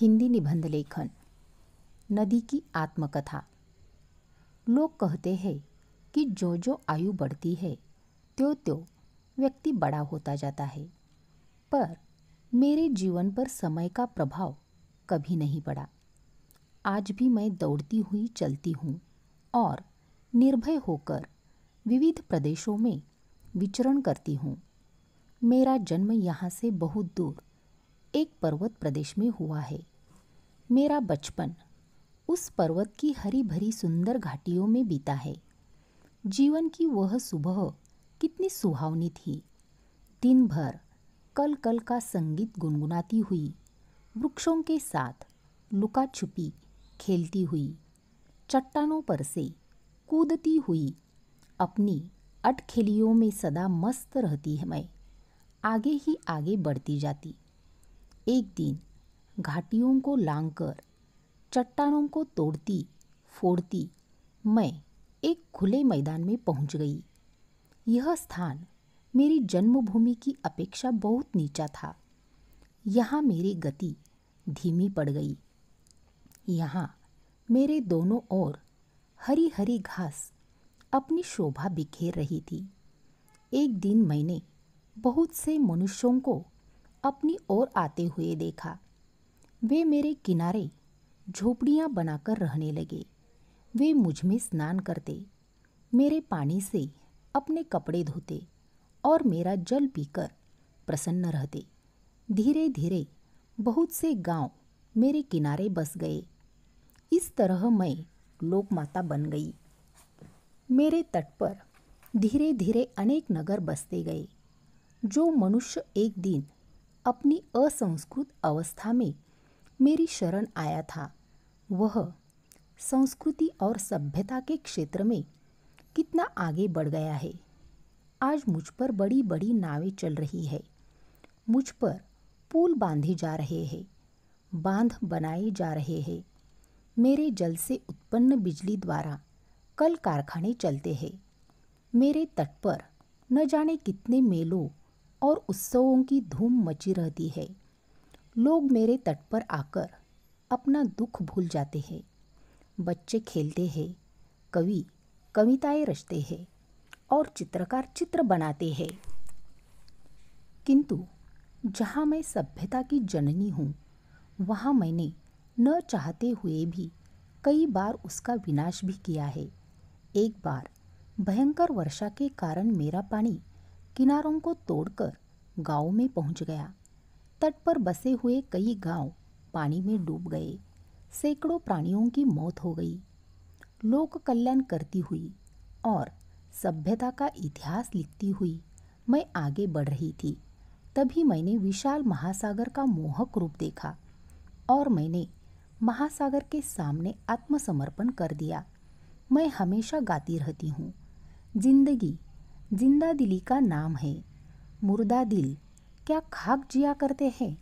हिंदी निबंध लेखन। नदी की आत्मकथा। लोग कहते हैं कि जो जो आयु बढ़ती है त्यों त्यों व्यक्ति बड़ा होता जाता है, पर मेरे जीवन पर समय का प्रभाव कभी नहीं पड़ा। आज भी मैं दौड़ती हुई चलती हूँ और निर्भय होकर विविध प्रदेशों में विचरण करती हूँ। मेरा जन्म यहाँ से बहुत दूर एक पर्वत प्रदेश में हुआ है। मेरा बचपन उस पर्वत की हरी भरी सुंदर घाटियों में बीता है। जीवन की वह सुबह कितनी सुहावनी थी। दिन भर कल कल का संगीत गुनगुनाती हुई, वृक्षों के साथ लुका छुपी खेलती हुई, चट्टानों पर से कूदती हुई, अपनी अटखेलियों में सदा मस्त रहती है। मैं आगे ही आगे बढ़ती जाती। एक दिन घाटियों को लांघकर, चट्टानों को तोड़ती फोड़ती मैं एक खुले मैदान में पहुंच गई। यह स्थान मेरी जन्मभूमि की अपेक्षा बहुत नीचा था। यहाँ मेरी गति धीमी पड़ गई। यहाँ मेरे दोनों ओर हरी हरी घास अपनी शोभा बिखेर रही थी। एक दिन मैंने बहुत से मनुष्यों को अपनी ओर आते हुए देखा। वे मेरे किनारे झोपड़ियाँ बनाकर रहने लगे। वे मुझ में स्नान करते, मेरे पानी से अपने कपड़े धोते और मेरा जल पीकर प्रसन्न रहते। धीरे धीरे बहुत से गांव मेरे किनारे बस गए। इस तरह मैं लोकमाता बन गई। मेरे तट पर धीरे धीरे अनेक नगर बसते गए। जो मनुष्य एक दिन अपनी असंस्कृत अवस्था में मेरी शरण आया था, वह संस्कृति और सभ्यता के क्षेत्र में कितना आगे बढ़ गया है। आज मुझ पर बड़ी बड़ी नावें चल रही है। मुझ पर पुल बांधे जा रहे हैं, बांध बनाए जा रहे हैं। मेरे जल से उत्पन्न बिजली द्वारा कल कारखाने चलते हैं। मेरे तट पर न जाने कितने मेलों और उत्सवों की धूम मची रहती है। लोग मेरे तट पर आकर अपना दुख भूल जाते हैं। बच्चे खेलते हैं, कवि कविताएं रचते हैं और चित्रकार चित्र बनाते हैं। किंतु जहाँ मैं सभ्यता की जननी हूँ, वहाँ मैंने न चाहते हुए भी कई बार उसका विनाश भी किया है। एक बार भयंकर वर्षा के कारण मेरा पानी किनारों को तोड़कर गाँव में पहुँच गया। तट पर बसे हुए कई गांव पानी में डूब गए। सैकड़ों प्राणियों की मौत हो गई। लोक कल्याण करती हुई और सभ्यता का इतिहास लिखती हुई मैं आगे बढ़ रही थी। तभी मैंने विशाल महासागर का मोहक रूप देखा और मैंने महासागर के सामने आत्मसमर्पण कर दिया। मैं हमेशा गाती रहती हूँ, जिंदगी जिंदा दिली का नाम है, मुर्दा दिल क्या खाक जिया करते हैं।